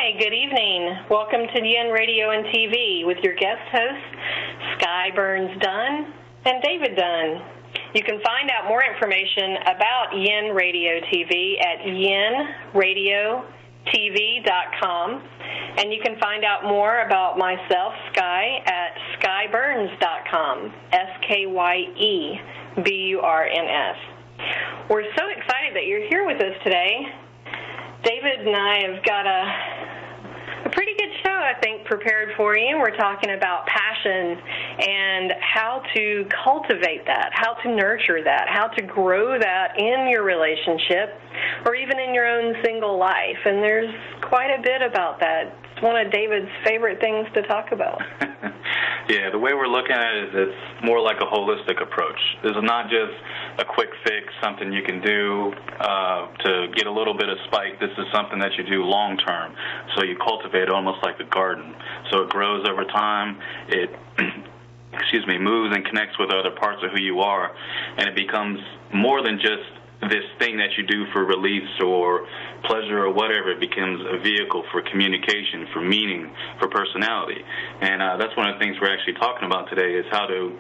Hi, good evening. Welcome to Yin Radio and TV with your guest hosts, Skye Dunn and David Dunn. You can find out more information about Yin Radio TV at yinradiotv.com, and you can find out more about myself, Skye, at skyeburns.com, SKYEBURNS. We're so excited that you're here with us today. David and I have got a pretty good show, I think, prepared for you. We're talking about passion and how to cultivate that, how to nurture that, how to grow that in your relationship or even in your own single life. And there's quite a bit about that. It's one of David's favorite things to talk about. Yeah, the way we're looking at it is it's more like a holistic approach. This is not just a quick fix, something you can do to get a little bit of spike. This is something that you do long term. So you cultivate it almost like a garden. So it grows over time. It moves and connects with other parts of who you are, and it becomes more than just this thing that you do for release or pleasure or whatever. It becomes a vehicle for communication, for meaning, for personality. And that's one of the things we're actually talking about today is how to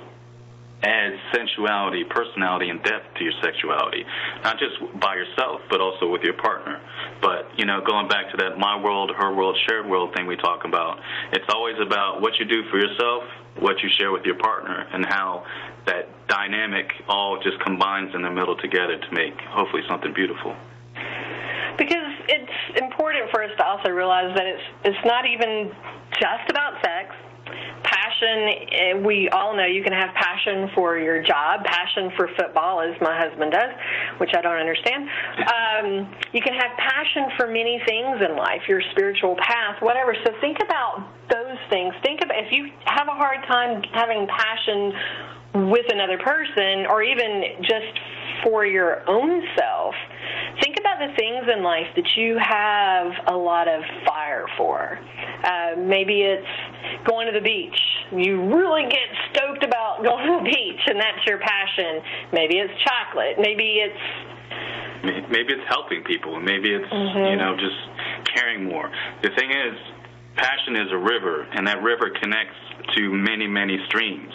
add sensuality, personality, and depth to your sexuality, not just by yourself, but also with your partner. But, going back to that my world, her world, shared world thing we talk about, it's always about what you do for yourself, what you share with your partner, and how that dynamic all just combines in the middle together to make, hopefully, something beautiful. Because it's important for us to also realize that it's not even just about sex. Passion, we all know you can have passion for your job, passion for football, as my husband does, which I don't understand. You can have passion for many things in life, your spiritual path, whatever. So think about those things. Think about if you have a hard time having passion with another person or even just for your own self, think about the things in life that you have a lot of fire for. Maybe it's going to the beach. You really get stoked about going to the beach, and that's your passion. Maybe it's chocolate. Maybe it's helping people. Maybe it's, just caring more. The thing is, passion is a river, and that river connects to many, many streams.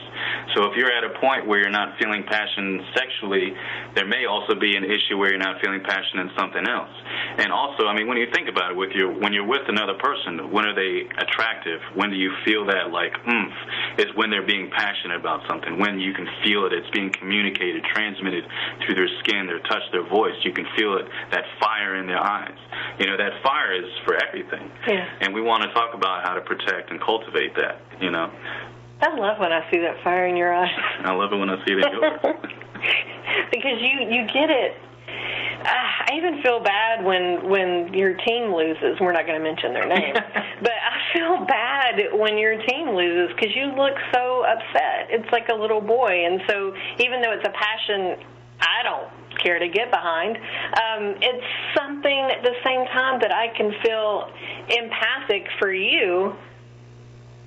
So if you're at a point where you're not feeling passion sexually, there may also be an issue where you're not feeling passion in something else. And also, when you think about it, when you're with another person, when are they attractive? When do you feel that, oomph? Is when they're being passionate about something, when you can feel it, it's being communicated, transmitted through their skin, their touch, their voice. You can feel it, that fire in their eyes. That fire is for everything. Yeah. And we want to talk about how to protect and cultivate that, I love when I see that fire in your eyes. I love it when I see it in yours. Because you get it. I even feel bad when your team loses. We're not going to mention their name. But I feel bad when your team loses because you look so upset. It's like a little boy. And so even though it's a passion I don't care to get behind, it's something at the same time that I can feel empathic for you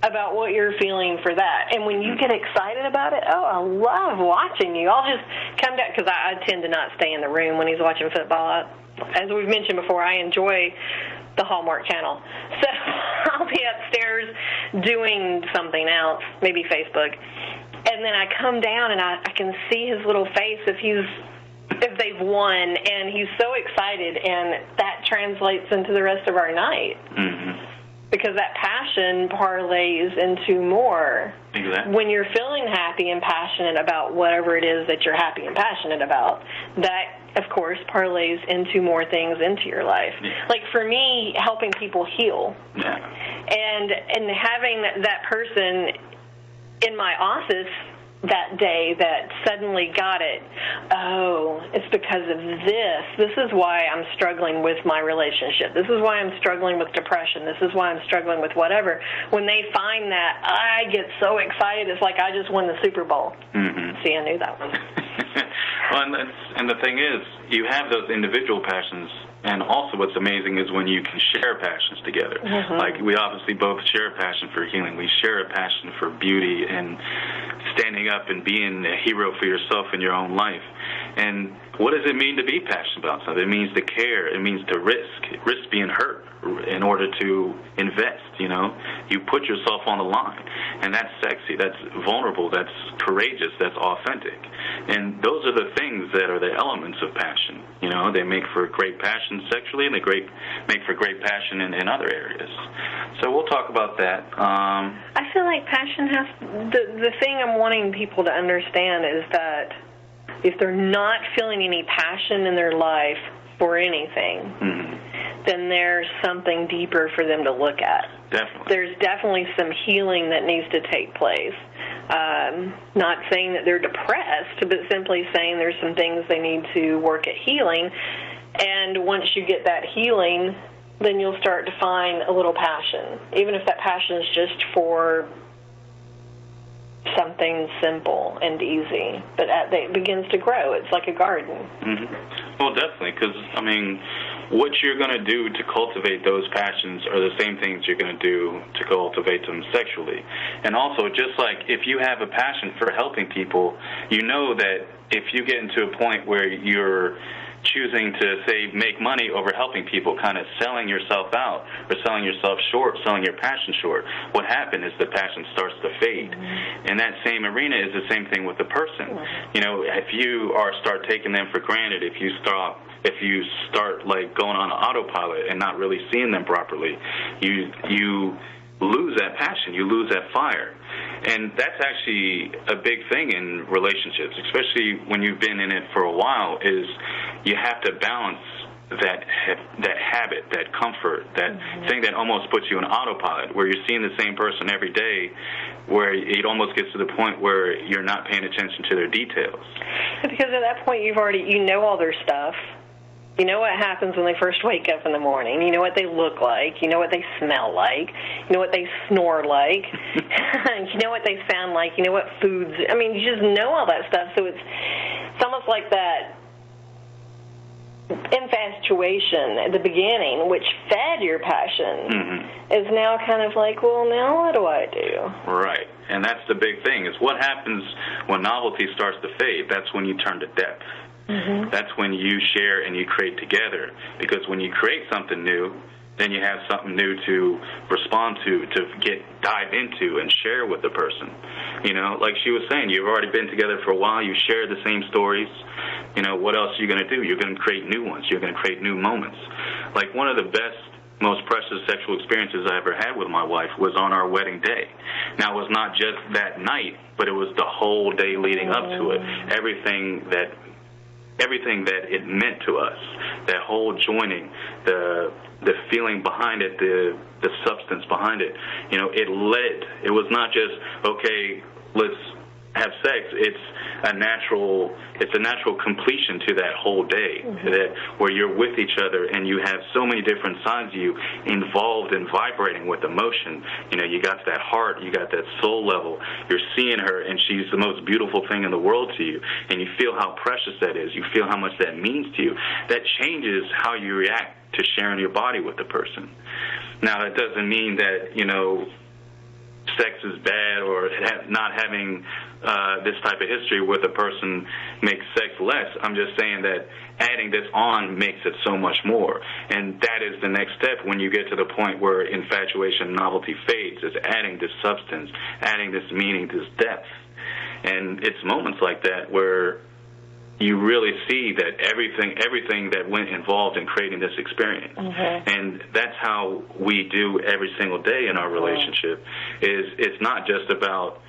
about what you're feeling for that. And when you get excited about it, I love watching you. I'll just come down, because I tend to not stay in the room when he's watching football. As we've mentioned before, I enjoy the Hallmark Channel. So I'll be upstairs doing something else, maybe Facebook. And then I come down and I can see his little face if they've won, and he's so excited, and that translates into the rest of our night. Mm-hmm. Because that passion parlays into more. Exactly. When you're feeling happy and passionate about whatever it is that you're happy and passionate about, that, of course, parlays into more things into your life. Yeah. Like for me, helping people heal. Yeah. And having that person in my office that day that suddenly got it. Oh, it's because of this. This is why I'm struggling with my relationship. This is why I'm struggling with depression. This is why I'm struggling with whatever. When they find that, I get so excited. It's like I just won the Super Bowl. Mm-hmm. See, I knew that one. Well, and the thing is, you have those individual passions, and also what's amazing is when you can share passions together. Mm-hmm. Like, we obviously both share a passion for healing. We share a passion for beauty and standing up and being a hero for yourself in your own life. And what does it mean to be passionate about something? It means to care. It means to risk being hurt in order to invest, you know. You put yourself on the line, and that's sexy, that's vulnerable, that's courageous, that's authentic. And those are the things that are the elements of passion, you know. They make for great passion sexually, and they make for great passion in other areas. So we'll talk about that. I feel like passion has, the thing I'm wanting people to understand is that if they're not feeling any passion in their life for anything, then there's something deeper for them to look at. Definitely. There's definitely some healing that needs to take place. Not saying that they're depressed, but simply saying there's some things they need to work at healing. And once you get that healing, then you'll start to find a little passion, even if that passion is just for something simple and easy, but it begins to grow. It's like a garden. Well, definitely, because, I mean, what you're going to do to cultivate those passions are the same things you're going to do to cultivate them sexually. And also, just like if you have a passion for helping people, you know that if you get into a point where you're choosing to, say, make money over helping people, kind of selling yourself out or selling yourself short, selling your passion short, what happens is the passion starts to fade. And that same arena is the same thing with the person. You know, if you start taking them for granted, if you start like going on autopilot and not really seeing them properly, you lose that passion, you lose that fire. And that's actually a big thing in relationships, especially when you've been in it for a while, is you have to balance that habit, that comfort, that thing that almost puts you on autopilot, where you're seeing the same person every day, where it almost gets to the point where you're not paying attention to their details. Because at that point, you know all their stuff. You know what happens when they first wake up in the morning. You know what they look like. You know what they smell like. You know what they snore like. You know what they sound like. You know what foods. I mean, you just know all that stuff. So it's almost like that infatuation at the beginning, which fed your passion, is now kind of like, well, now what do I do? Right. And that's the big thing, is what happens when novelty starts to fade. That's when you turn to depth. That's when you share and you create together. Because when you create something new, then you have something new to respond to dive into and share with the person. You know, like she was saying, you've already been together for a while, you share the same stories. You know, what else are you going to do? You're going to create new ones. You're going to create new moments. Like one of the best, most precious sexual experiences I ever had with my wife was on our wedding day. Now, it was not just that night, but it was the whole day leading up to it. Everything that it meant to us, that whole joining, the feeling behind it, the substance behind it. You know, it was not just, okay, let's have sex. It's a natural completion to that whole day, that where you're with each other and you have so many different sides of you involved and vibrating with emotion. You know, you got that heart, you got that soul level. You're seeing her, and she's the most beautiful thing in the world to you, and you feel how precious that is. You feel how much that means to you. That changes how you react to sharing your body with the person. Now, that doesn't mean that, you know, sex is bad, or not having this type of history with a person makes sex less. I'm just saying that adding this on makes it so much more. And that is the next step when you get to the point where infatuation, novelty fades, is adding this substance, adding this meaning, this depth. And it's moments like that where you really see that everything that went involved in creating this experience. And that's how we do every single day in our relationship. It's not just about,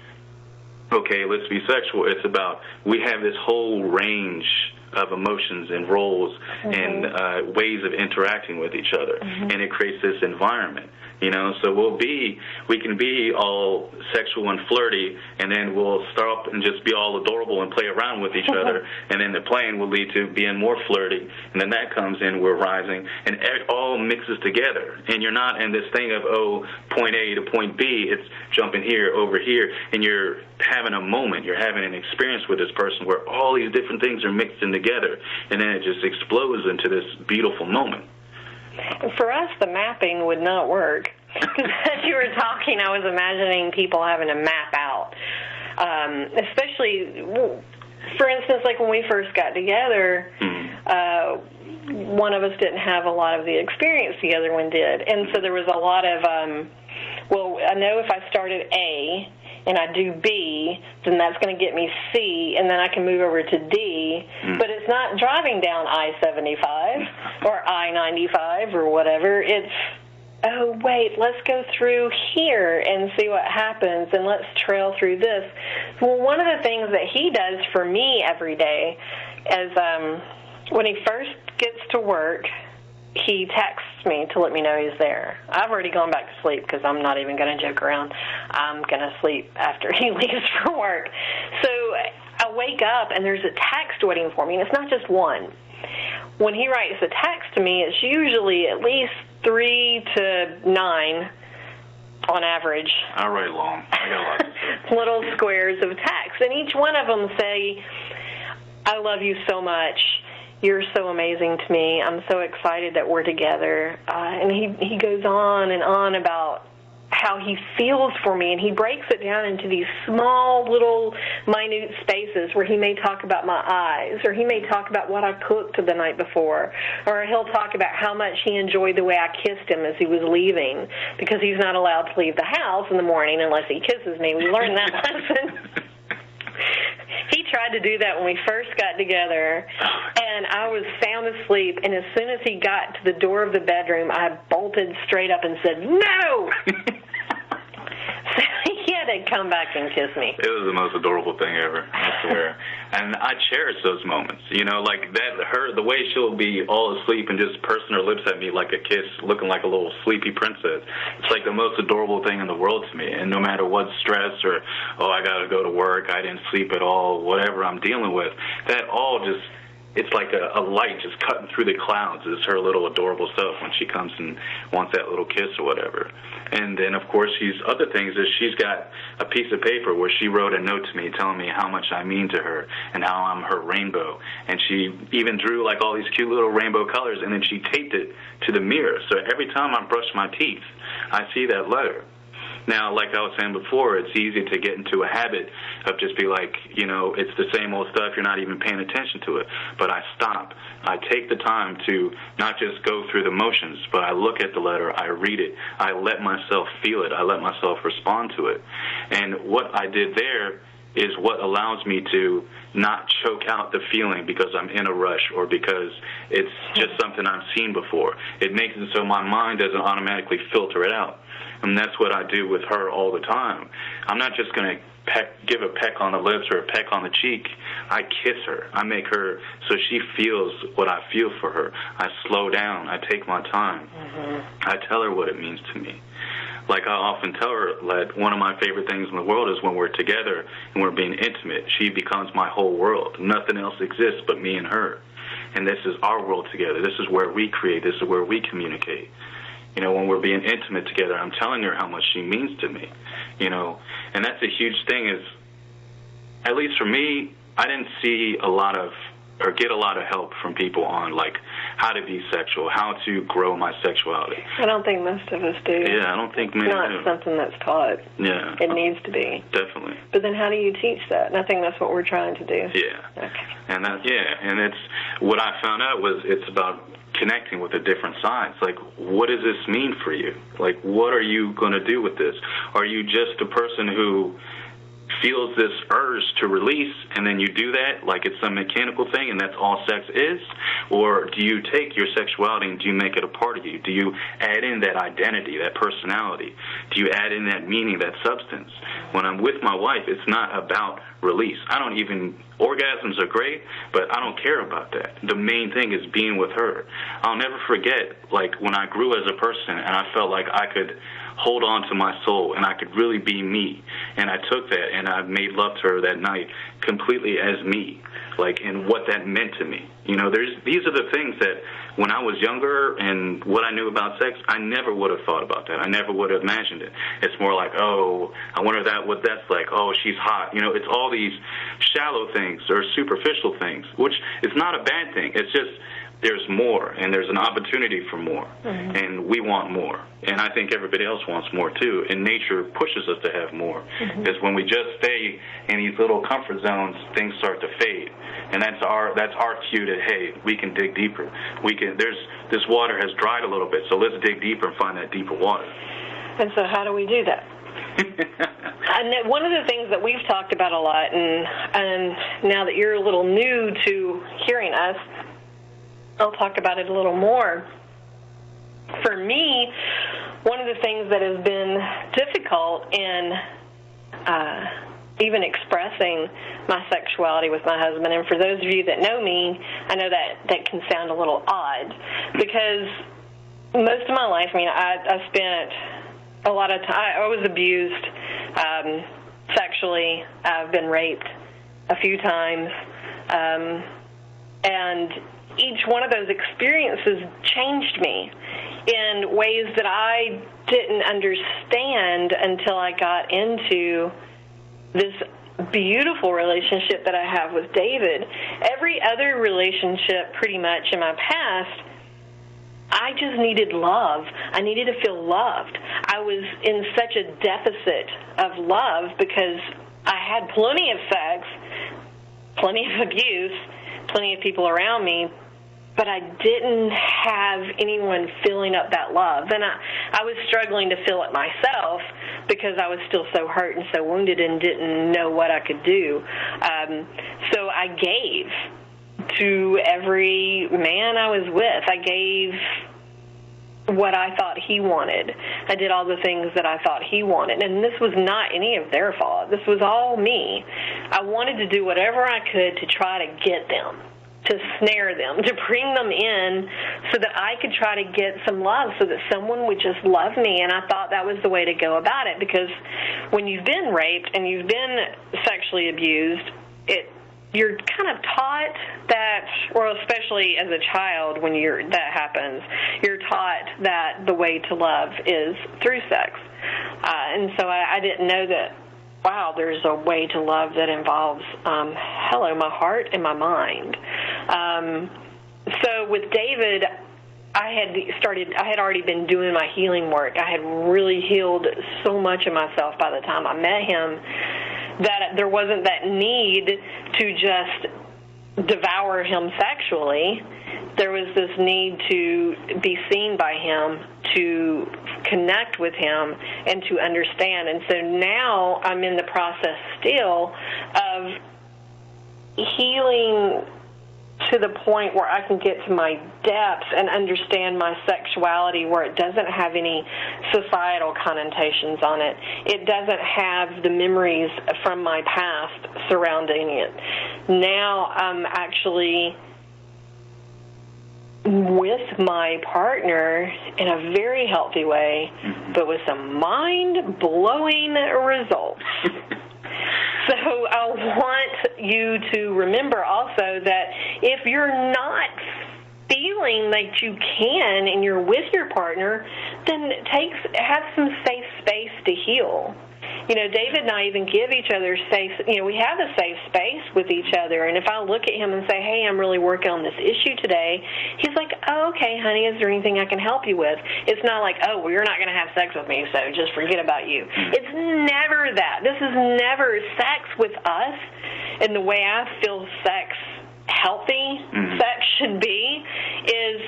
okay, let's be sexual. It's about, we have this whole range of emotions and roles and ways of interacting with each other. And it creates this environment. You know, so we can be all sexual and flirty, and then we'll start up and just be all adorable and play around with each other, and then the playing will lead to being more flirty, and then that comes in, we're rising, and it all mixes together. And you're not in this thing of, point A to point B, it's jumping here, over here, and you're having a moment, you're having an experience with this person where all these different things are mixed in together, and then it just explodes into this beautiful moment. For us, the mapping would not work. Because as you were talking, I was imagining people having to map out. Especially, for instance, like when we first got together, one of us didn't have a lot of the experience the other one did. And so there was a lot of, well, I know if I started A and I do B, then that's going to get me C, and then I can move over to D. But it's not driving down I-75 or I-95 or whatever. It's, oh, wait, let's go through here and see what happens, and let's trail through this. Well, one of the things that he does for me every day is when he first gets to work, he texts me to let me know he's there. I've already gone back to sleep because I'm not even going to joke around. I'm going to sleep after he leaves for work. So I wake up, and there's a text waiting for me, and it's not just one. When he writes a text to me, it's usually at least 3 to 9 on average. I write long. I got a lot to say. Little squares of text, and each one of them say, I love you so much. You're so amazing to me. I'm so excited that we're together. And he goes on and on about how he feels for me, and he breaks it down into these small little minute spaces where he may talk about my eyes, or he may talk about what I cooked the night before, or he'll talk about how much he enjoyed the way I kissed him as he was leaving, because he's not allowed to leave the house in the morning unless he kisses me. We learned that lesson. He tried to do that when we first got together, and I was sound asleep, and as soon as he got to the door of the bedroom, I bolted straight up and said, no! So he had to come back and kiss me. It was the most adorable thing ever, I swear. And I cherish those moments, you know, like that. The way she'll be all asleep and just pursing her lips at me like a kiss, looking like a little sleepy princess. It's like the most adorable thing in the world to me. And no matter what stress or, oh, I got to go to work, I didn't sleep at all, whatever I'm dealing with, that all just, it's like a light just cutting through the clouds. It's her little adorable self when she comes and wants that little kiss or whatever. And then, of course, other things is she's got a piece of paper where she wrote a note to me telling me how much I mean to her and how I'm her rainbow. And she even drew like all these cute little rainbow colors, and then she taped it to the mirror. So every time I brush my teeth, I see that letter. Now, like I was saying before, it's easy to get into a habit of just be like, you know, it's the same old stuff, you're not even paying attention to it. But I stop. I take the time to not just go through the motions, but I look at the letter, I read it, I let myself feel it, I let myself respond to it. And what I did there is what allows me to not choke out the feeling because I'm in a rush or because it's just something I've seen before. It makes it so my mind doesn't automatically filter it out. And that's what I do with her all the time. I'm not just going to give a peck on the lips or a peck on the cheek. I kiss her. I make her so she feels what I feel for her. I slow down. I take my time. I tell her what it means to me. Like I often tell her that one of my favorite things in the world is when we're together and we're being intimate. She becomes my whole world. Nothing else exists but me and her. And this is our world together. This is where we create. This is where we communicate. You know, when we're being intimate together, I'm telling her how much she means to me, you know. And that's a huge thing is, at least for me, I didn't see a lot of, or get a lot of help from people on, like, how to be sexual, how to grow my sexuality. I don't think most of us do. Yeah, I don't think many do. It's not something that's taught. Yeah. It needs to be. Definitely. But then how do you teach that? And I think that's what we're trying to do. Yeah. Okay. And and it's, what I found out was it's about connecting with the different sides. Like, what does this mean for you? Like, what are you going to do with this? Are you just a person who feels this urge to release and then you do that like it's some mechanical thing and that's all sex is? Or do you take your sexuality and do you make it a part of you? Do you add in that identity, that personality? Do you add in that meaning, that substance? When I'm with my wife, it's not about release. Orgasms are great, but I don't care about that. The main thing is being with her. I'll never forget, like, when I grew as a person and I felt like I could hold on to my soul and I could really be me. And I took that and I made love to her that night completely as me, like, and what that meant to me. You know, these are the things that when I was younger and what I knew about sex, I never would have thought about that. I never would have imagined it. It's more like, oh, I wonder what that's like. Oh, she's hot. You know, it's all these shallow things or superficial things, which is not a bad thing. It's just there's more, and there's an opportunity for more, and we want more. And I think everybody else wants more, too. And nature pushes us to have more. Because when we just stay in these little comfort zones, things start to fade. And that's our cue to, hey, we can dig deeper. This water has dried a little bit, so let's dig deeper and find that deeper water. And so how do we do that? And one of the things that we've talked about a lot, and now that you're a little new to hearing us, I'll talk about it a little more. For me, one of the things that has been difficult in even expressing my sexuality with my husband, and for those of you that know me, I know that can sound a little odd, because most of my life, I spent a lot of time, I was abused sexually. I've been raped a few times, and each one of those experiences changed me in ways that I didn't understand until I got into this beautiful relationship that I have with David. Every other relationship pretty much in my past, I just needed love. I needed to feel loved. I was in such a deficit of love because I had plenty of sex, plenty of abuse, plenty of people around me, but I didn't have anyone filling up that love. And I was struggling to fill it myself because I was still so hurt and so wounded and didn't know what I could do. So I gave to every man I was with. I gave what I thought he wanted. I did all the things that I thought he wanted. And this was not any of their fault. This was all me. I wanted to do whatever I could to try to get them, to snare them, to bring them in so that I could try to get some love, so that someone would just love me. And I thought that was the way to go about it, because when you've been raped and you've been sexually abused, you're kind of taught that, or especially as a child when that happens, you're taught that the way to love is through sex. And so I didn't know that, wow, there's a way to love that involves, my heart and my mind. So with David, I had already been doing my healing work. I had really healed so much of myself by the time I met him that there wasn't that need to just devour him sexually. There was this need to be seen by him, to connect with him, and to understand. And so now I'm in the process still of healing to the point where I can get to my depths and understand my sexuality, where it doesn't have any societal connotations on it. It doesn't have the memories from my past surrounding it. Now I'm actually with my partner in a very healthy way, but with some mind-blowing results. So I want you to remember also that if you're not feeling that you can and you're with your partner, then have some safe space to heal. David and I even give each other safe, we have a safe space with each other. And if I look at him and say, hey, I'm really working on this issue today, he's like, oh, okay, honey, is there anything I can help you with? It's not like, oh, well, you're not going to have sex with me, so just forget about you. It's never that. This is never sex with us in the way I feel sex healthy sex should be, is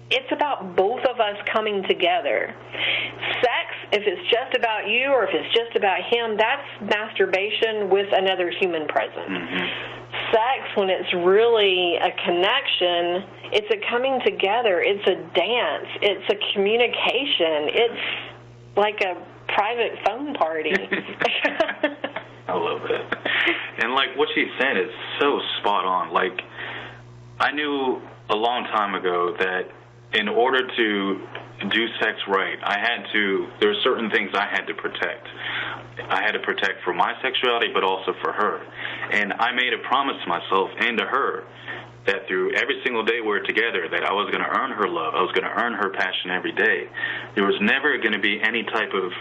it's about both of us coming together. Sex, if it's just about you or if it's just about him, that's masturbation with another human present. Sex, when it's really a connection, it's a coming together. It's a dance. It's a communication. It's like a private phone party. I love it. And like what she said is so spot on. Like, I knew a long time ago that in order to do sex right, there were certain things I had to protect. I had to protect for my sexuality, but also for her. And I made a promise to myself and to her that through every single day we're together, that I was going to earn her love. I was going to earn her passion every day. There was never going to be any type of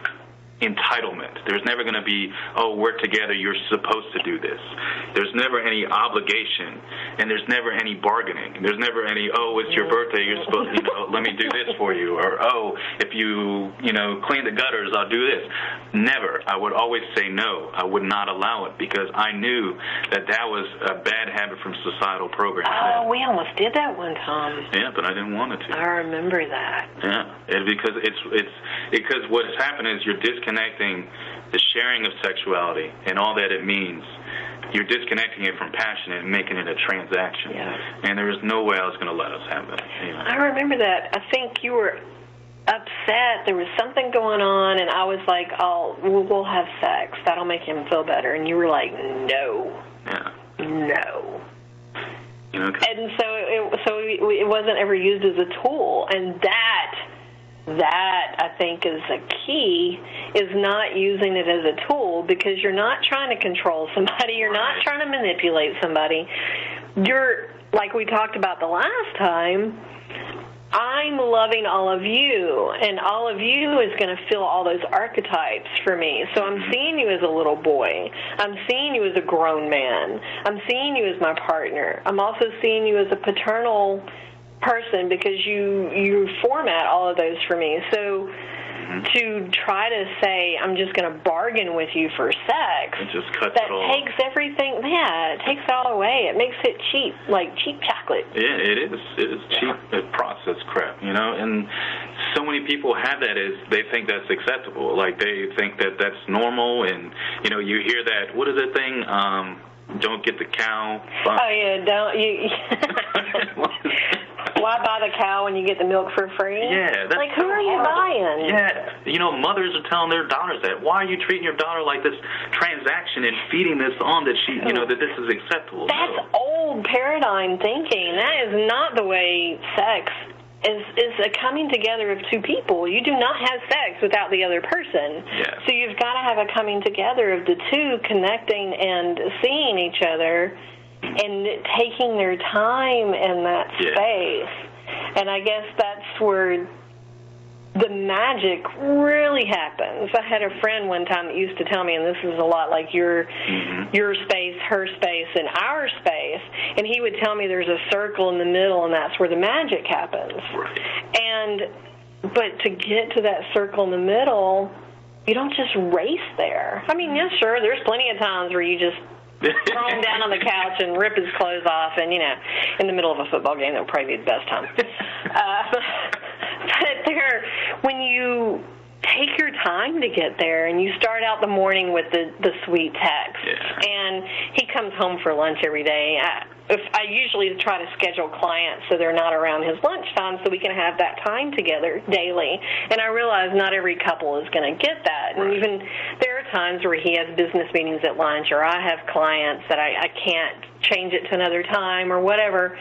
entitlement. There's never going to be, oh, we're together, you're supposed to do this. There's never any obligation, and there's never any bargaining. There's never any, oh, it's your birthday, you're supposed to, let me do this for you, or, oh, if you, clean the gutters, I'll do this. Never. I would always say no. I would not allow it, because I knew that was a bad habit from societal programming. Oh, we almost did that one time. Yeah, but I didn't want it to. I remember that. Yeah, because what has happened is you're disconnecting the sharing of sexuality and all that it means. You're disconnecting it from passion and making it a transaction. Yeah. And there was no way I was going to let us have that. I remember that. I think you were upset. There was something going on, and I was like, we'll have sex. That'll make him feel better. And you were like, no. Yeah. No. And so it wasn't ever used as a tool. And that I think is a key, is not using it as a tool, because you're not trying to control somebody. You're not trying to manipulate somebody. You're, like we talked about the last time, I'm loving all of you, and all of you is going to fill all those archetypes for me. So I'm seeing you as a little boy. I'm seeing you as a grown man. I'm seeing you as my partner. I'm also seeing you as a paternal person, because you format all of those for me. So to try to say, I'm just going to bargain with you for sex, it just cuts that it all. takes everything, it takes it all away. It makes it cheap, like cheap chocolate. Yeah, it is. It is cheap, processed crap, and so many people have that as, they think that's acceptable. Like, they think that that's normal, and, you hear that, what is that thing, don't get the cow. Oh, yeah, don't you... Why buy the cow when you get the milk for free? Yeah. That's like, who are you buying? Yeah. Mothers are telling their daughters that. Why are you treating your daughter like this transaction and feeding this on that she, that this is acceptable? That's old paradigm thinking. That is not the way sex is a coming together of two people. You do not have sex without the other person. Yeah. So you've got to have a coming together of the two, connecting and seeing each other and taking their time in that space. And I guess that's where the magic really happens. I had a friend one time that used to tell me, and this is a lot like your space, her space, and our space, and he would tell me there's a circle in the middle, and that's where the magic happens. Right. But to get to that circle in the middle, you don't just race there. I mean, yeah, sure, there's plenty of times where you just throw him down on the couch and rip his clothes off, and, in the middle of a football game, that would probably be the best time. But when you take your time to get there, and you start out the morning with the sweet text, and he comes home for lunch every day. I usually try to schedule clients so they're not around his lunchtime, so we can have that time together daily. And I realize not every couple is going to get that. And even there are times where he has business meetings at lunch, or I have clients that I can't change it to another time or whatever,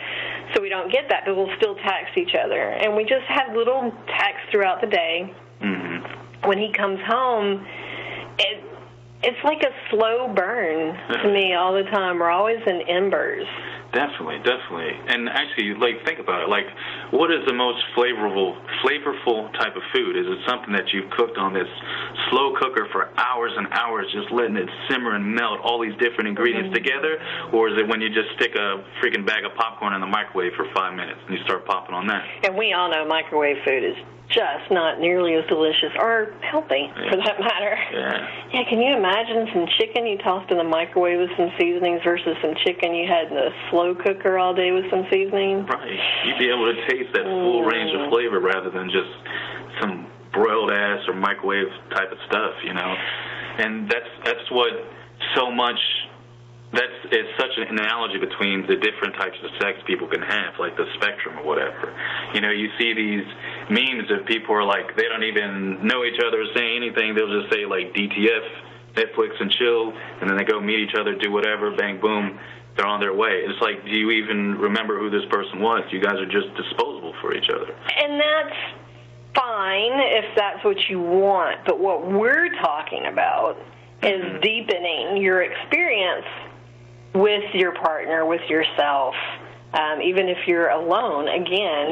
so we don't get that, but we'll still text each other. And we just have little texts throughout the day. When he comes home, it's like a slow burn to me all the time. We're always in embers. Definitely. And actually, think about it. What is the most flavorful type of food? Is it something that you've cooked on this slow cooker for hours and hours, just letting it simmer and melt all these different ingredients together? Or is it when you just stick a freaking bag of popcorn in the microwave for 5 minutes and you start popping on that? And we all know microwave food is just not nearly as delicious or healthy, for that matter. Yeah, can you imagine some chicken you tossed in the microwave with some seasonings versus some chicken you had in the slow cooker all day with some seasoning? Right. You'd be able to taste that full range of flavor rather than just some broiled ass or microwave type of stuff, And that's what so much... It's such an analogy between the different types of sex people can have, like the spectrum or whatever. You see these memes of people are like, they don't even know each other or say anything. They'll just say, like, DTF, Netflix and chill, and then they go meet each other, do whatever, bang, boom, they're on their way. It's like, do you even remember who this person was? You guys are just disposable for each other. And that's fine if that's what you want, but what we're talking about is deepening your experience with your partner, with yourself, Even if you're alone, again,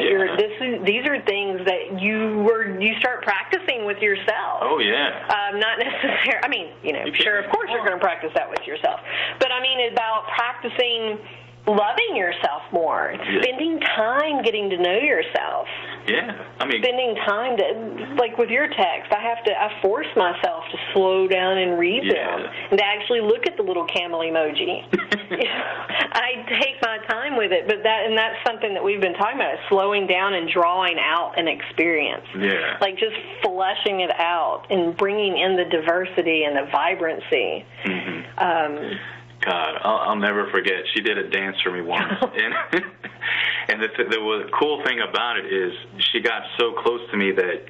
these are things that you start practicing with yourself. Oh, yeah. Not necessarily, I mean, sure, of course you're going to practice that with yourself. But I mean, about practicing loving yourself more, spending time getting to know yourself. Yeah, I mean, spending time to, like with your text, I force myself to slow down and read them, and to actually look at the little camel emoji. I take my time with it, but that's something that we've been talking about, is slowing down and drawing out an experience. Yeah. Like just fleshing it out and bringing in the diversity and the vibrancy. Mm-hmm. God, I'll never forget. She did a dance for me once, and the cool thing about it is she got so close to me that,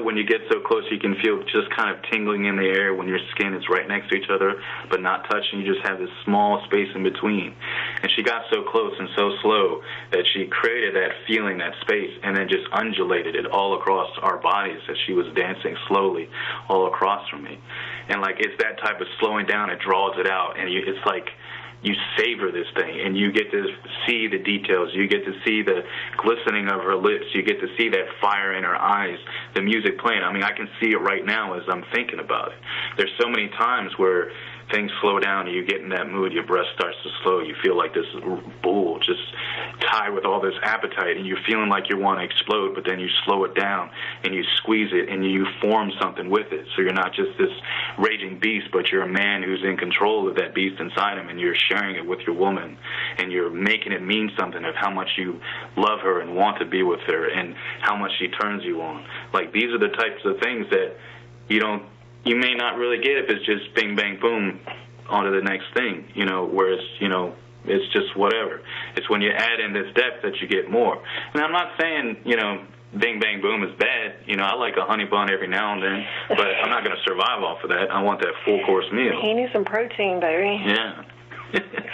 when you get so close, you can feel just kind of tingling in the air when your skin is right next to each other, but not touching. You just have this small space in between. And she got so close and so slow that she created that feeling, that space, and then just undulated it all across our bodies as she was dancing slowly all across from me. And, it's that type of slowing down, it draws it out, and it's like you savor this thing, and you get to see the details. You get to see the glistening of her lips. You get to see that fire in her eyes, the music playing. I mean, I can see it right now as I'm thinking about it. There's so many times where things slow down and you get in that mood, your breath starts to slow, you feel like this bull just tied with all this appetite, and you're feeling like you want to explode, but then you slow it down and you squeeze it and you form something with it. So you're not just this raging beast, but you're a man who's in control of that beast inside him, and you're sharing it with your woman, and you're making it mean something of how much you love her and want to be with her and how much she turns you on. These are the types of things that you may not really get if it's just bing, bang, boom, on to the next thing, whereas, it's just whatever. It's when you add in this depth that you get more. And I'm not saying, bing, bang, boom is bad. I like a honey bun every now and then, but I'm not going to survive off of that. I want that full-course meal. You need some protein, baby. Yeah.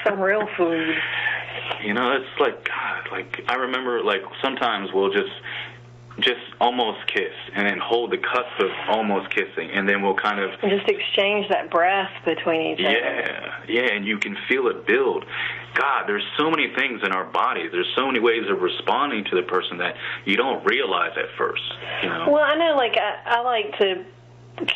Some real food. It's God, I remember, sometimes we'll just almost kiss, and then hold the cusp of almost kissing, and then we'll kind of just exchange that breath between each other. Yeah, and you can feel it build. God, there's so many things in our bodies. There's so many ways of responding to the person that you don't realize at first. Well, I know, I like to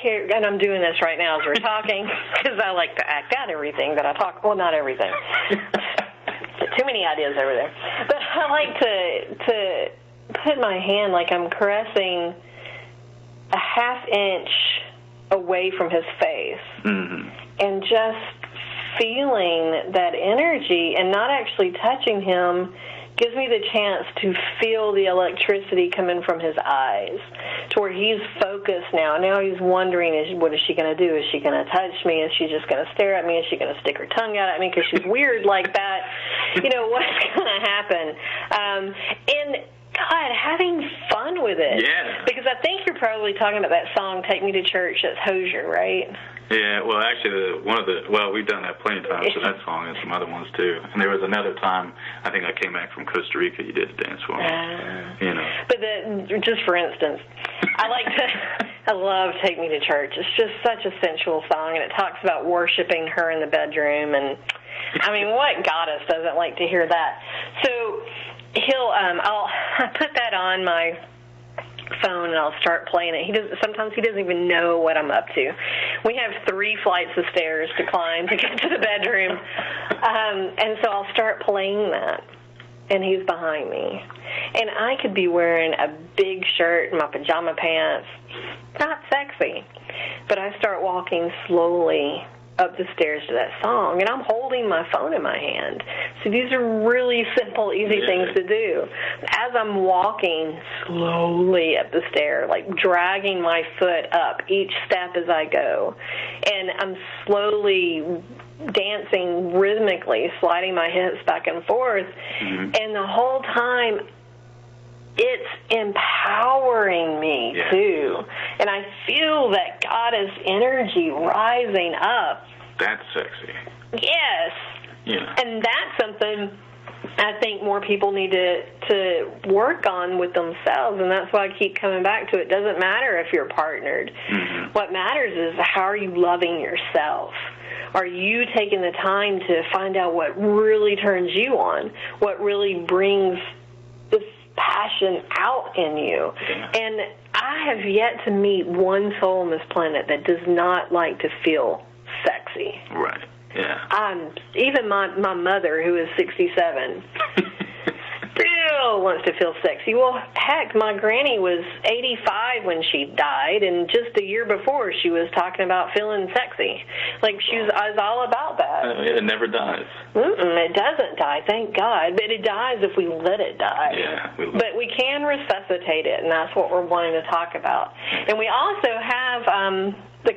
care, and I'm doing this right now as we're talking, because I like to act out everything that I talk. Well, not everything. Too many ideas over there. But I like to put my hand like I'm caressing a half inch away from his face, and just feeling that energy and not actually touching him gives me the chance to feel the electricity coming from his eyes, to where he's focused now. Now he's wondering, what is she going to do? Is she going to touch me? Is she just going to stare at me? Is she going to stick her tongue out at me because she's weird like that? What's going to happen? And God, having fun with it. Yeah. Because I think you're probably talking about that song, Take Me to Church, that's Hosier, right? Yeah, well, actually, we've done that plenty of times to that song and some other ones, too. And there was another time, I think I came back from Costa Rica, you did a dance for me. But just for instance, I love Take Me to Church. It's just such a sensual song, and it talks about worshiping her in the bedroom. And, I mean, what goddess doesn't like to hear that? So I'll put that on my phone and I'll start playing it. Sometimes he doesn't even know what I'm up to. We have 3 flights of stairs to climb to get to the bedroom, and so I'll start playing that, and he's behind me, and I could be wearing a big shirt and my pajama pants, not sexy, but I start walking slowly up the stairs to that song, and I'm holding my phone in my hand. So these are really simple, easy things to do. As I'm walking slowly up the stair, dragging my foot up each step as I go, and I'm slowly dancing rhythmically, sliding my hips back and forth, and the whole time it's empowering me too. And I feel that goddess energy rising up. That's sexy. Yes. Yeah. And that's something I think more people need to work on with themselves, and that's why I keep coming back to it. It doesn't matter if you're partnered. What matters is how are you loving yourself. are you taking the time to find out what really turns you on, what really brings this passion out in you? And I have yet to meet one soul on this planet that does not like to feel sexy. Right. Yeah. Even my mother, who is 67, still wants to feel sexy. Well, heck, my granny was 85 when she died, and just a year before, she was talking about feeling sexy. Like, she was all about that. It never dies. It doesn't die, thank God. But it dies if we let it die. Yeah. But we can resuscitate it, and that's what we're wanting to talk about. And we also have the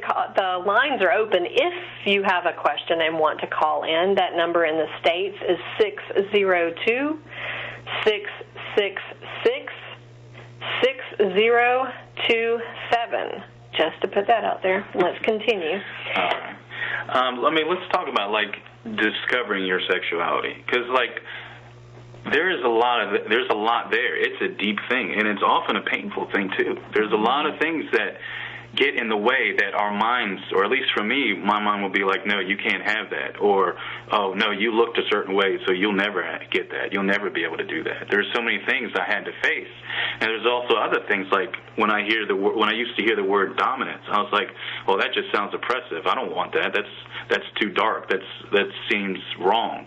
lines are open if you have a question and want to call in. That number in the States is 602-666-6027. Just to put that out there. Let's continue. All right. Let's talk about, like, discovering your sexuality. Because, like, there's a lot there. It's a deep thing, and it's often a painful thing, too. There's a lot of things that get in the way that our minds, or at least for me, my mind will be like, no, you can't have that, or, oh, no, you looked a certain way, so you'll never get that. You'll never be able to do that. There's so many things I had to face. And there's also other things, like when I used to hear the word dominance, I was like, well, that just sounds oppressive. I don't want that. That's too dark. That seems wrong.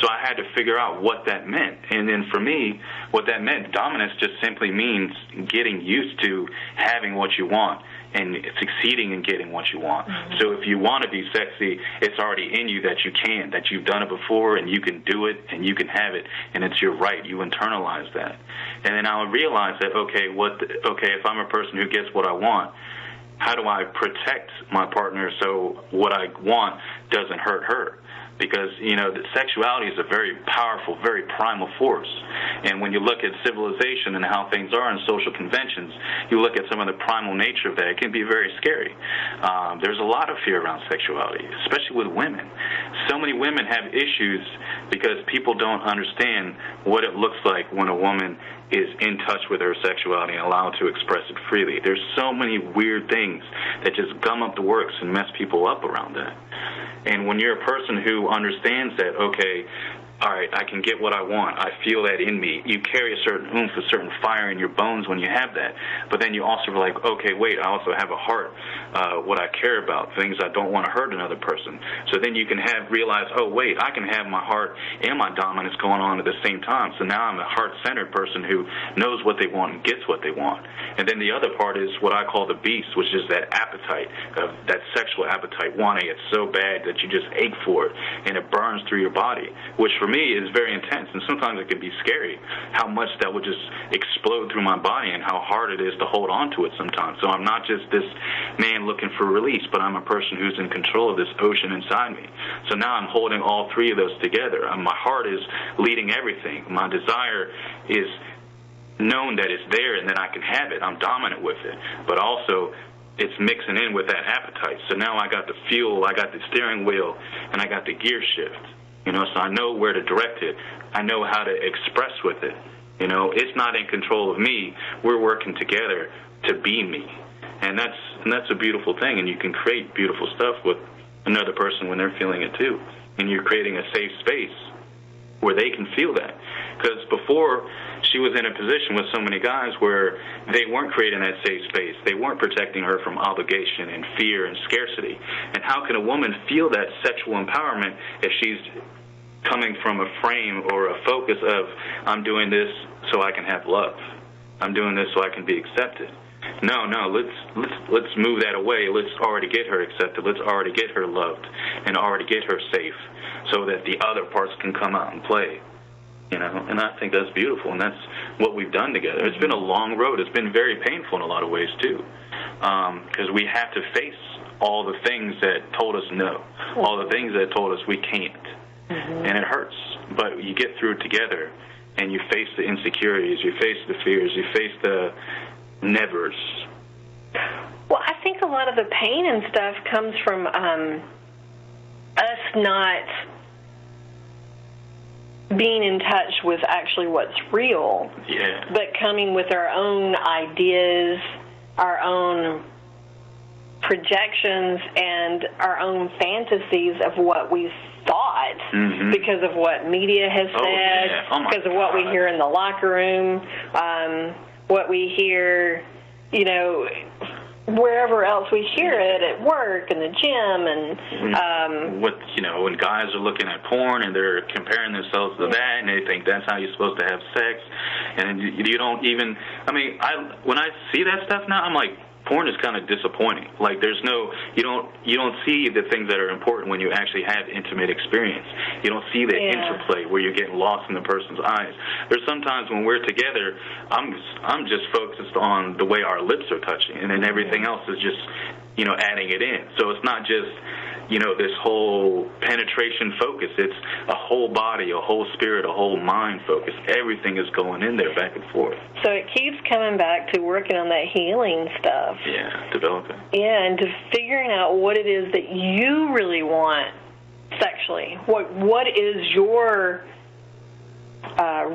So I had to figure out what that meant. And then for me, what that meant, dominance just simply means getting used to having what you want and succeeding in getting what you want. Mm-hmm. So if you want to be sexy, it's already in you that you can, that you've done it before and you can do it and you can have it, and it's your right. You internalize that. And then I would realize that, if I'm a person who gets what I want, how do I protect my partner so what I want doesn't hurt her? Because, the sexuality is a very powerful, very primal force. And when you look at civilization and how things are in social conventions, you look at some of the primal nature of that, it can be very scary. There's a lot of fear around sexuality, especially with women. So many women have issues because people don't understand what it looks like when a woman is in touch with her sexuality and allowed to express it freely. There's so many weird things that just gum up the works and mess people up around that. And when you're a person who understands that, okay, all right, I can get what I want. I feel that in me. You carry a certain oomph, a certain fire in your bones when you have that. But then you also are like, okay, wait, I also have a heart, what I care about, things I don't want to hurt another person. So then you can realize, oh, wait, I can have my heart and my dominance going on at the same time. So now I'm a heart-centered person who knows what they want and gets what they want. And then the other part is what I call the beast, which is that appetite, that sexual appetite, wanting it so bad that you just ache for it, and it burns through your body, which for me is very intense, and sometimes it can be scary how much that would just explode through my body and how hard it is to hold on to it sometimes. So I'm not just this man looking for release, but I'm a person who's in control of this ocean inside me. So now I'm holding all three of those together. My heart is leading everything. My desire is known that it's there and that I can have it. I'm dominant with it. But also, it's mixing in with that appetite. So now I got the fuel, I got the steering wheel, and I got the gear shift. So I know where to direct it. I know how to express with it. It's not in control of me. We're working together to be me. And that's a beautiful thing. And you can create beautiful stuff with another person when they're feeling it too. And you're creating a safe space where they can feel that. Because before, she was in a position with so many guys where they weren't creating that safe space. They weren't protecting her from obligation and fear and scarcity. And how can a woman feel that sexual empowerment if she's coming from a frame or a focus of, I'm doing this so I can have love. I'm doing this so I can be accepted. No, let's move that away. Let's already get her accepted. Let's already get her loved and already get her safe so that the other parts can come out and play. And I think that's beautiful, and that's what we've done together. It's been a long road. It's been very painful in a lot of ways, too, because we have to face all the things that told us no, all the things that told us we can't, and it hurts. But you get through it together, and you face the insecurities, you face the fears, you face the nevers. Well, I think a lot of the pain and stuff comes from us not being in touch with actually what's real, but coming with our own ideas, our own projections and our own fantasies of what we thought because of what media has said, because of what we hear in the locker room, what we hear, you know, wherever else we hear it, at work, in the gym, and what, you know, when guys are looking at porn and they're comparing themselves to that, and they think that's how you're supposed to have sex, and you don't even. I mean, when I see that stuff now, I'm like, porn is kind of disappointing. Like, there's no, you don't see the things that are important when you actually have intimate experience. You don't see the interplay where you're getting lost in the person's eyes. There's sometimes when we're together, I'm just focused on the way our lips are touching, and then everything else is just, you know, adding it in. So it's not just, you know, this whole penetration focus. It's a whole body, a whole spirit, a whole mind focus. Everything is going in there back and forth. So it keeps coming back to working on that healing stuff. Yeah, developing. Yeah, and to figuring out what it is that you really want sexually. What is your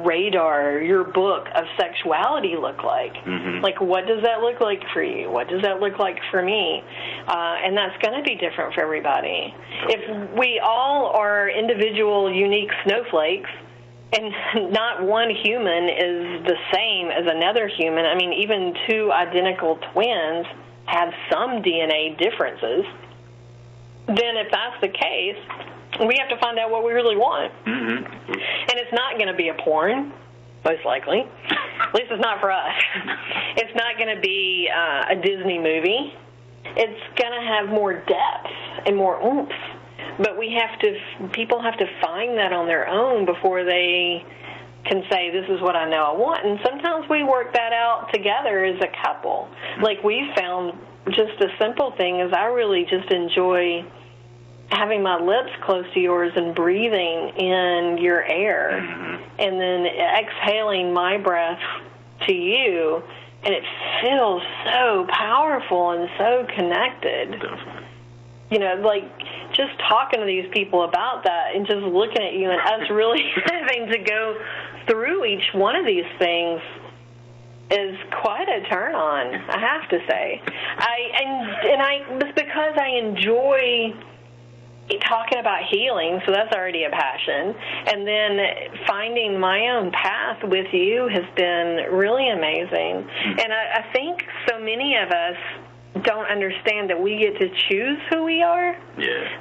radar, your book of sexuality look like? Like, what does that look like for you? What does that look like for me? And that's going to be different for everybody. If we all are individual, unique snowflakes, and not one human is the same as another human. I mean, even two identical twins have some DNA differences. Then if that's the case, we have to find out what we really want. And it's not going to be a porn, most likely. At least it's not for us. It's not going to be a Disney movie. It's going to have more depth and more oomph. But people have to find that on their own before they can say, this is what I know I want. And sometimes we work that out together as a couple. Like, we found just a simple thing is I really just enjoy having my lips close to yours and breathing in your air and then exhaling my breath to you, and it feels so powerful and so connected. You know, like, just talking to these people about that and just looking at you and us really having to go through each one of these things is quite a turn on, I have to say. It's because I enjoy talking about healing, so that's already a passion. And then finding my own path with you has been really amazing. And I think so many of us don't understand that we get to choose who we are,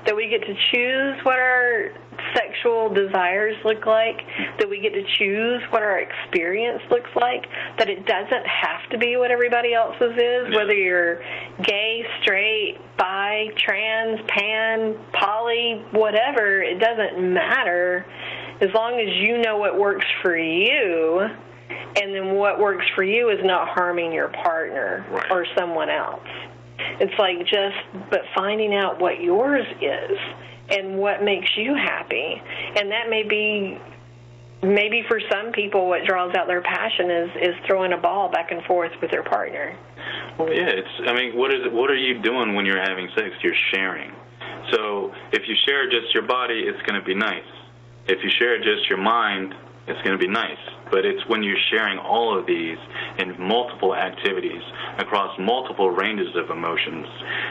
that we get to choose what our sexual desires look like, that we get to choose what our experience looks like, that it doesn't have to be what everybody else's is, whether you're gay, straight, bi, trans, pan, poly, whatever, it doesn't matter as long as you know what works for you, and then what works for you is not harming your partner or someone else. It's like but finding out what yours is and what makes you happy. And that maybe for some people what draws out their passion is throwing a ball back and forth with their partner. Well, yeah, what are you doing when you're having sex? You're sharing. So if you share just your body, it's going to be nice. If you share just your mind, it's going to be nice. But it's when you're sharing all of these in multiple activities across multiple ranges of emotions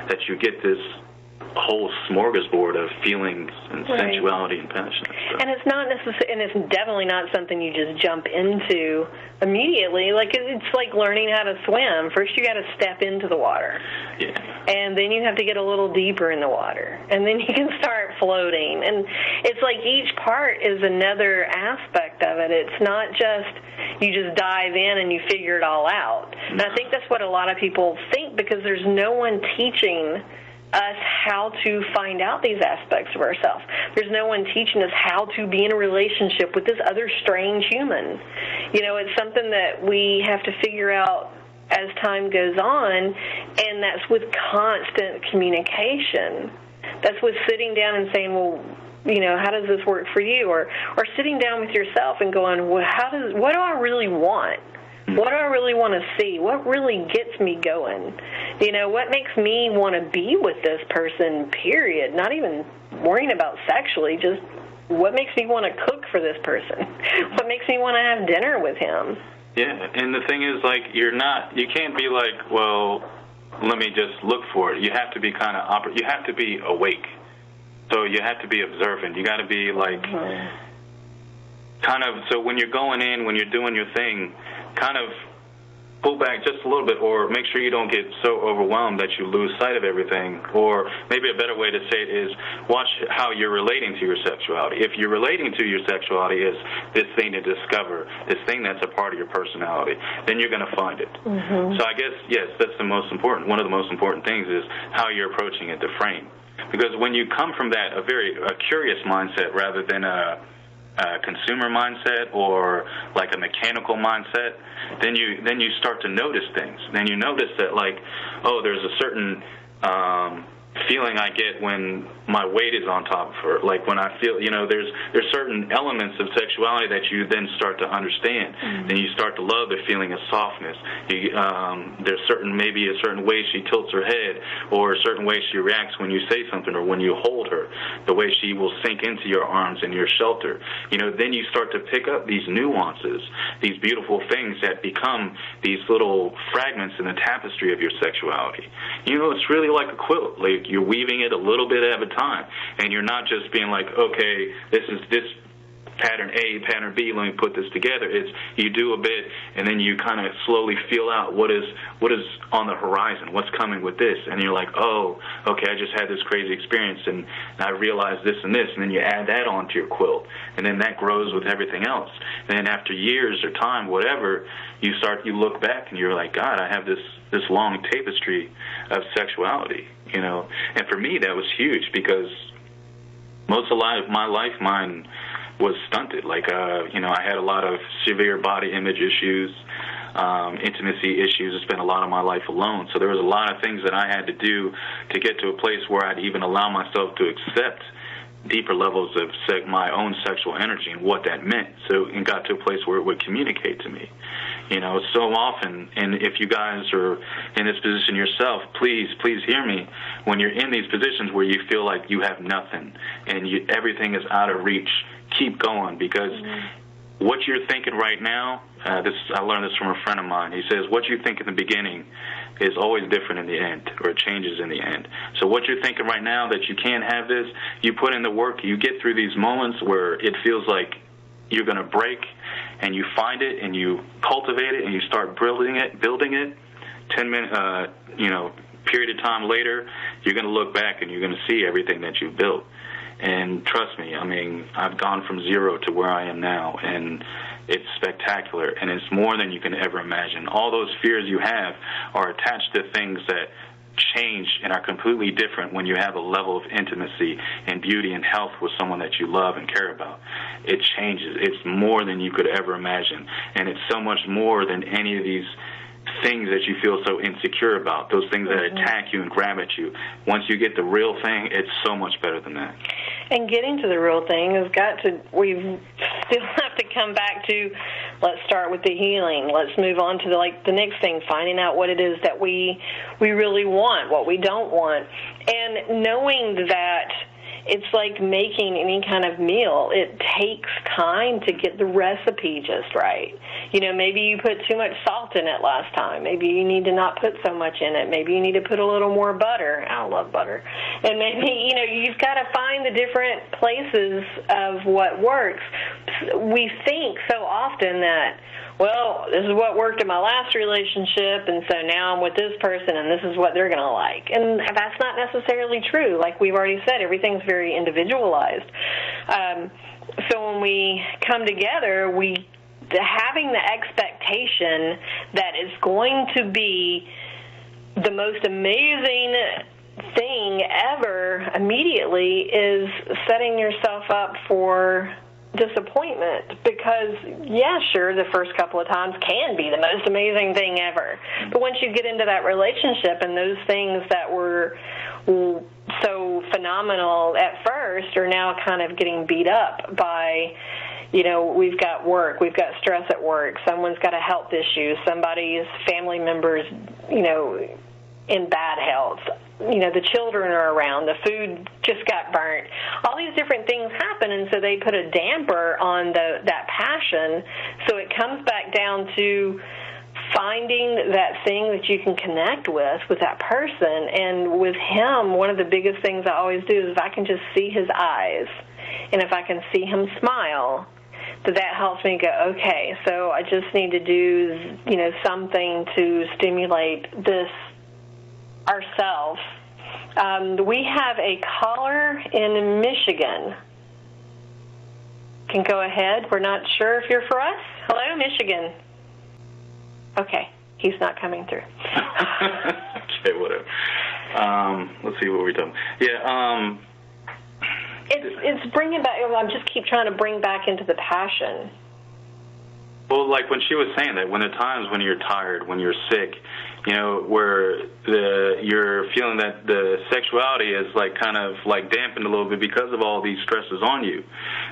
that you get this whole smorgasbord of feelings and sensuality and passion and stuff. And it's not necessarily, and it's definitely not something you just jump into immediately. Like, it's like learning how to swim. First you got to step into the water. Yeah. And then you have to get a little deeper in the water. And then you can start floating. And it's like each part is another aspect of it. It's not just you just dive in and you figure it all out. And I think that's what a lot of people think, because there's no one teaching us how to find out these aspects of ourselves. There's no one teaching us how to be in a relationship with this other strange human. You know, it's something that we have to figure out as time goes on, and that's with constant communication. That's with sitting down and saying, well, you know, how does this work for you? Or sitting down with yourself and going, well, what do I really want? What do I really want to see? What really gets me going? You know, what makes me want to be with this person, period? Not even worrying about sexually, just what makes me want to cook for this person? What makes me want to have dinner with him? Yeah, and the thing is, like, you can't be like, well, let me just look for it. You have to be kind of you have to be awake. So you have to be observant. You got to be like kind of, so when you're going in, when you're doing your thing, kind of pull back just a little bit, or make sure you don't get so overwhelmed that you lose sight of everything. Or maybe a better way to say it is watch how you're relating to your sexuality. If you're relating to your sexuality as this thing to discover, this thing that's a part of your personality, then you're going to find it. So I guess, yes, that's the most important. One of the most important things is how you're approaching it, the frame. Because when you come from that, a curious mindset rather than a consumer mindset or like a mechanical mindset, then you start to notice things. Then you notice that, like, oh, there's a certain feeling I get when my weight is on top of her. Like when I feel, there's certain elements of sexuality that you then start to understand. Then you start to love the feeling of softness. There's maybe a certain way she tilts her head, or a certain way she reacts when you say something or when you hold her, the way she will sink into your arms and your shelter. Then you start to pick up these nuances, these beautiful things that become these little fragments in the tapestry of your sexuality. It's really like a quilt. Like, you're weaving it a little bit at a time, and you're not just being like, okay, this is this pattern A, pattern B, let me put this together. It's you do a bit, and then you kind of slowly feel out what is on the horizon, what's coming with this, and you're like, oh, okay, I just had this crazy experience, and I realized this and this, and then you add that onto your quilt, and then that grows with everything else. And then after years or time, whatever, you look back, and you're like, God, I have this long tapestry of sexuality, And for me, that was huge, because most of my life, mine was stunted. Like, I had a lot of severe body image issues, intimacy issues. I spent a lot of my life alone. So there was a lot of things that I had to do to get to a place where I'd even allow myself to accept deeper levels of my own sexual energy and what that meant. So it got to a place where it would communicate to me. So often, and if you guys are in this position yourself, please hear me. When you're in these positions where you feel like you have nothing and everything is out of reach, keep going, because what you're thinking right now, I learned this from a friend of mine. He says, what you think in the beginning is always different in the end, or it changes in the end. So what you're thinking right now, that you can't have this, you put in the work, you get through these moments where it feels like you're going to break, and you find it, and you cultivate it, and you start building it. 10 minutes, period of time later, you're going to look back, and you're going to see everything that you've built. And trust me, I've gone from zero to where I am now, and it's spectacular, and it's more than you can ever imagine. All those fears you have are attached to things that change and are completely different when you have a level of intimacy and beauty and health with someone that you love and care about. It changes. It's more than you could ever imagine, and it's so much more than any of these things that you feel so insecure about, those things that attack you and grab at you. Once you get the real thing, it's so much better than that. And getting to the real thing we still have to come back to, let's start with the healing. Let's move on to the next thing, finding out what it is that we really want, what we don't want. And knowing that it's like making any kind of meal. It takes time to get the recipe just right. Maybe you put too much salt in it last time. Maybe you need to not put so much in it. Maybe you need to put a little more butter. I love butter. And maybe, you've got to find the different places of what works. We think so often that, well, this is what worked in my last relationship, and so now I'm with this person, and this is what they're going to like. And that's not necessarily true. Like we've already said, everything's very individualized. So when we come together, having the expectation that it's going to be the most amazing thing ever immediately is setting yourself up for disappointment, because sure, the first couple of times can be the most amazing thing ever, but once you get into that relationship and those things that were so phenomenal at first are now kind of getting beat up by, we've got work, we've got stress at work, someone's got a health issue, somebody's family members, in bad health, the children are around, the food just got burnt. All these different things happen, and so they put a damper on that passion. So it comes back down to finding that thing that you can connect with that person. And with him, one of the biggest things I always do is if I can just see his eyes and if I can see him smile, that helps me go, okay, so I just need to do, something to stimulate this ourselves. We have a caller in Michigan. Can go ahead. We're not sure if you're for us. Hello, Michigan. Okay, he's not coming through. Okay, whatever. Let's see what we're doing. Yeah. It's bringing back. I just keep trying to bring back into the passion. Well, like when she was saying that, when the times when you're tired, when you're sick, where you're feeling that the sexuality is kind of dampened a little bit because of all these stresses on you.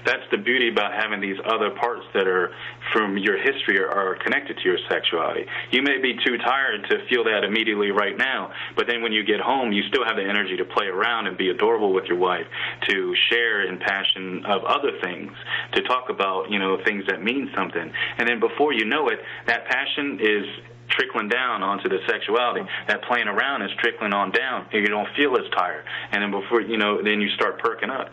That's the beauty about having these other parts that are from your history are connected to your sexuality. You may be too tired to feel that immediately right now, but then when you get home, you still have the energy to play around and be adorable with your wife, to share in passion of other things, to talk about, things that mean something. And then before you know it, that passion is trickling down onto the sexuality. That playing around is trickling on down, and you don't feel as tired. And then before, then you start perking up.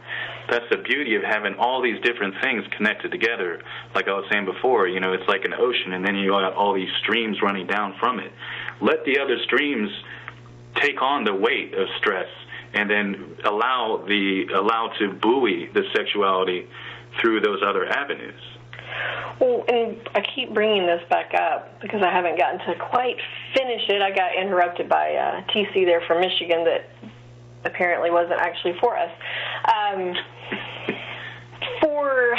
That's the beauty of having all these different things connected together. Like I was saying before, it's like an ocean, and then you got all these streams running down from it. Let the other streams take on the weight of stress, and then allow to buoy the sexuality through those other avenues. Well, and I keep bringing this back up because I haven't gotten to quite finish it. I got interrupted by TC there from Michigan that apparently wasn't actually for us. For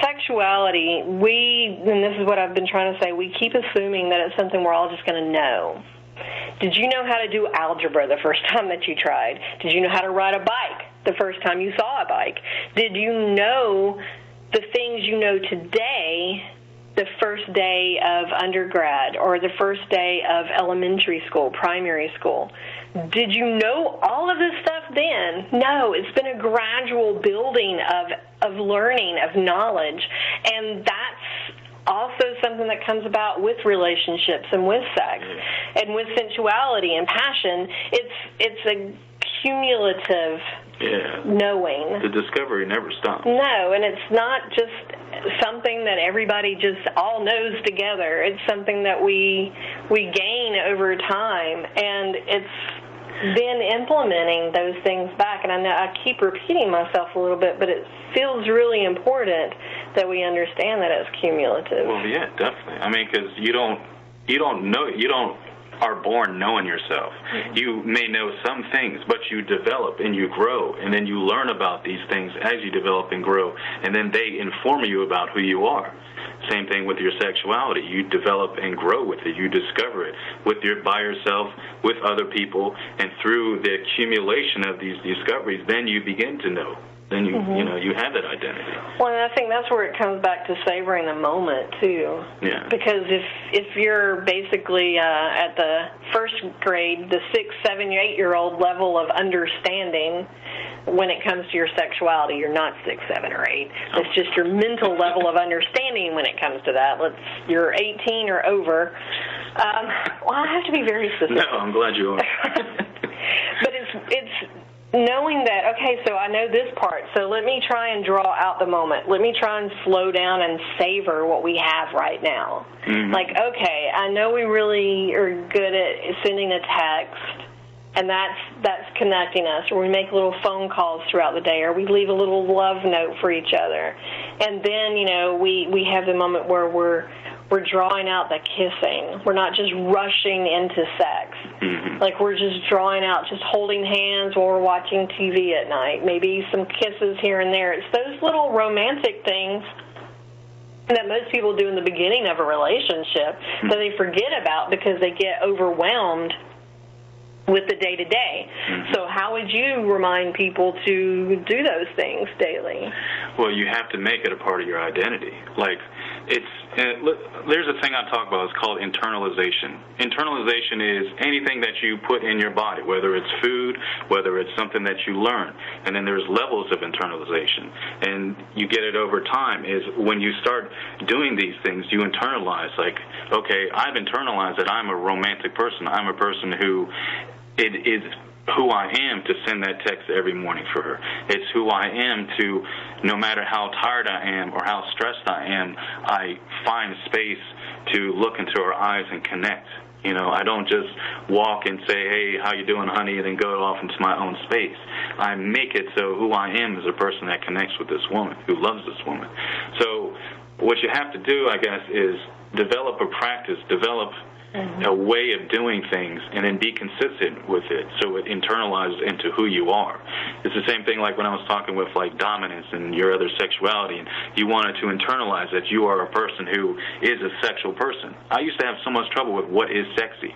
sexuality, and this is what I've been trying to say, we keep assuming that it's something we're all just going to know. Did you know how to do algebra the first time that you tried? Did you know how to ride a bike the first time you saw a bike? Did you know the things you know today the first day of undergrad or the first day of elementary school, primary school? Did you know all of this stuff then? No, it's been a gradual building of learning, of knowledge, and that's also something that comes about with relationships and with sex and with sensuality and passion. It's a cumulative knowing. The discovery never stops. No, and it's not just something that everybody just all knows together. It's something that we gain over time, and it's then implementing those things back. And I know I keep repeating myself a little bit, but it feels really important that we understand that it's cumulative. Well, yeah, definitely. I mean, because you don't are born knowing yourself. Mm-hmm. You may know some things, but you develop and you grow, and then you learn about these things as you develop and grow, and then they inform you about who you are. Same thing with your sexuality. You develop and grow with it. You discover it by yourself, with other people, and through the accumulation of these discoveries, then you begin to know. Then you you have that identity. Well, and I think that's where it comes back to savoring the moment too. Yeah. Because if you're basically at the first grade, the 6, 7, 8-year-old level of understanding when it comes to your sexuality, you're not 6, 7, or 8. It's just your mental level of understanding when it comes to that. You're 18 or over. Well, I have to be very specific. No, I'm glad you are. But it's knowing that, okay, so I know this part, so let me try and draw out the moment. Let me try and slow down and savor what we have right now. Mm-hmm. Like, okay, I know we really are good at sending a text, and that's connecting us, or we make little phone calls throughout the day, or we leave a little love note for each other. And then, we have the moment where we're drawing out the kissing. We're not just rushing into sex. Mm-hmm. Like we're just drawing out, just holding hands while we're watching TV at night. Maybe some kisses here and there. It's those little romantic things that most people do in the beginning of a relationship that they forget about because they get overwhelmed with the day-to-day. Mm-hmm. So how would you remind people to do those things daily? Well, you have to make it a part of your identity. Like, There's a thing I talk about. It's called internalization. Internalization is anything that you put in your body, whether it's food, whether it's something that you learn. And then there's levels of internalization. And you get it over time is when you start doing these things, you internalize, like, okay, I've internalized that I'm a romantic person. I'm a person who it is who I am to send that text every morning for her. It's who I am to, no matter how tired I am or how stressed I am, I find space to look into her eyes and connect. You know, I don't just walk and say, hey, how you doing, honey, and then go off into my own space. I make it so who I am is a person that connects with this woman, who loves this woman. So what you have to do, I guess, is develop a practice, develop a way of doing things, and then be consistent with it so it internalizes into who you are. It's the same thing like when I was talking with like dominance and your other sexuality, and you wanted to internalize that you are a person who is a sexual person. I used to have so much trouble with what is sexy.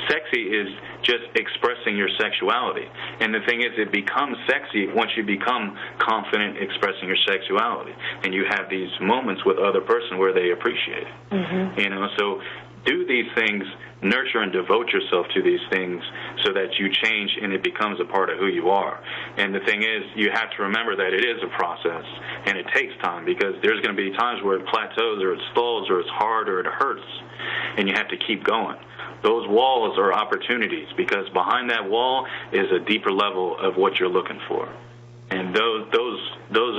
Sexy is just expressing your sexuality, and the thing is it becomes sexy once you become confident expressing your sexuality, and you have these moments with other person where they appreciate it. You know, so do these things, nurture and devote yourself to these things so that you change and it becomes a part of who you are. And the thing is, you have to remember that it is a process and it takes time, because there's going to be times where it plateaus or it stalls or it's hard or it hurts, and you have to keep going. Those walls are opportunities, because behind that wall is a deeper level of what you're looking for. And those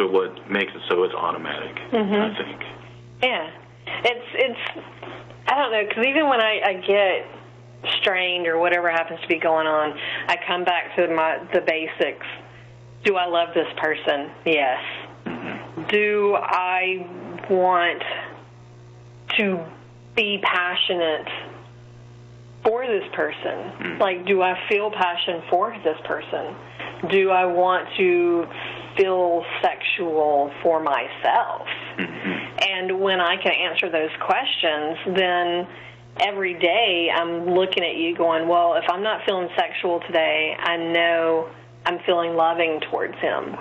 are what makes it so it's automatic, I think. Yeah. It's I don't know, because even when I get strained or whatever happens to be going on, I come back to the basics. Do I love this person? Yes. Do I want to be passionate for this person? Like, do I feel passion for this person? Do I want to feel sexual for myself? And when I can answer those questions, then every day I'm looking at you going, well, if I'm not feeling sexual today, I know I'm feeling loving towards him.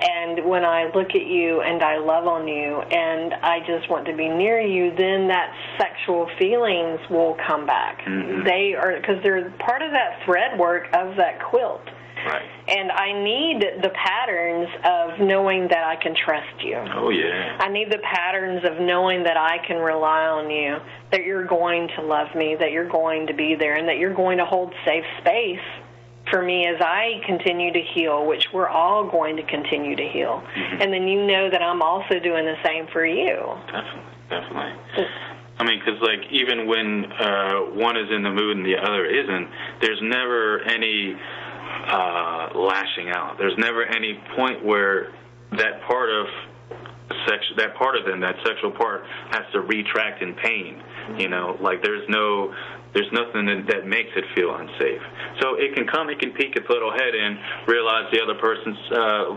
And when I look at you and I love on you and I just want to be near you, then that sexual feelings will come back. They are, because they're part of that thread work of that quilt. And I need the patterns of knowing that I can trust you. I need the patterns of knowing that I can rely on you, that you're going to love me, that you're going to be there, and that you're going to hold safe space for me as I continue to heal, which we're all going to continue to heal. And then you know that I'm also doing the same for you. Definitely. I mean, because, like, even when one is in the mood and the other isn't, there's never any lashing out. There's never any point where that part of them, that sexual part, has to retract in pain. You know, like there's nothing that makes it feel unsafe. So it can come, it can peek its little head in, realize the other person's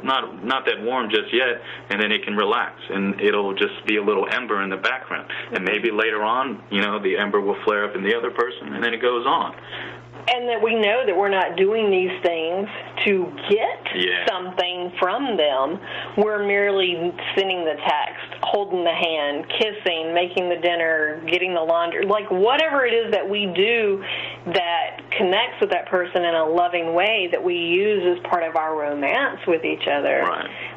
not that warm just yet, and then it can relax, and it'll just be a little ember in the background. And maybe later on, you know, the ember will flare up in the other person, and then it goes on. And that we know that we're not doing these things to get something from them. We're merely sending the text, holding the hand, kissing, making the dinner, getting the laundry, like whatever it is that we do that connects with that person in a loving way that we use as part of our romance with each other.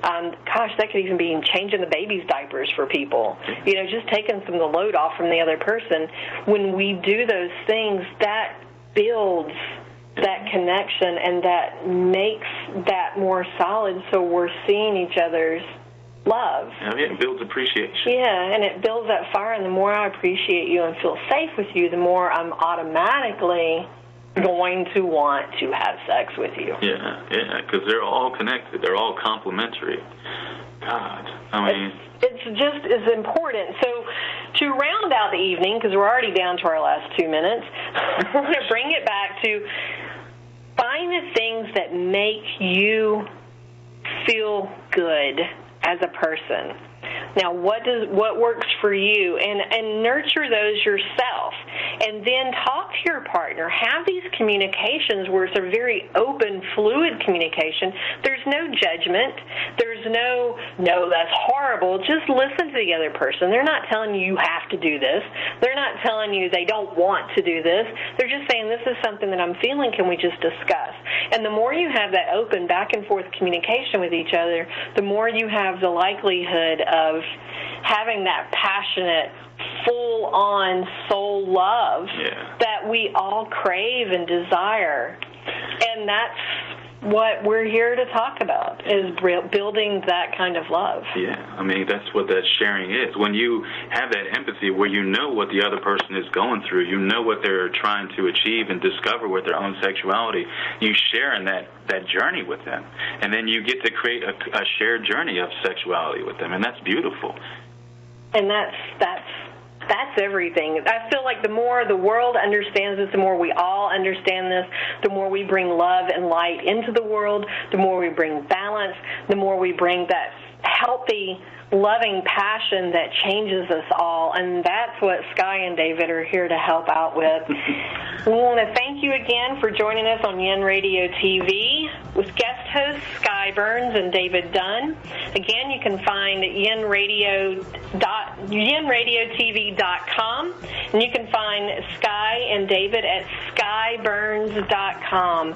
Gosh, that could even be changing the baby's diapers for people. You know, just taking some of the load off from the other person. When we do those things, that builds that connection, and that makes that more solid, so we're seeing each other's love. It builds appreciation. And it builds that fire, and the more I appreciate you and feel safe with you, the more I'm automatically going to want to have sex with you. Because they're all connected. They're all complementary. God, I mean... It's just as important. So to round out the evening, because we're already down to our last 2 minutes, we're going to bring it back to find the things that make you feel good as a person. Now, what works for you, and nurture those yourself, and then talk to your partner. Have these communications where it's a very open, fluid communication. There's no judgment. There's no, that's horrible. Just listen to the other person. They're not telling you have to do this. They're not telling you they don't want to do this. They're just saying, this is something that I'm feeling. Can we just discuss? And the more you have that open back and forth communication with each other, the more you have the likelihood of having that passionate, full-on soul love that we all crave and desire. And that's what we're here to talk about, is building that kind of love. Yeah, I mean, that's what that sharing is. When you have that empathy where you know what the other person is going through, you know what they're trying to achieve and discover with their own sexuality, you share in that journey with them. And then you get to create a shared journey of sexuality with them, and that's beautiful. And that's everything. I feel like the more the world understands this, the more we all understand this, the more we bring love and light into the world, the more we bring balance, the more we bring that healthy, loving passion that changes us all. And that's what Skye and David are here to help out with. We want to thank you again for joining us on Yen Radio TV with guest hosts Skye Burns and David Dunn. Again, you can find yenradiotv.com, and you can find Skye and David at skyeburns.com.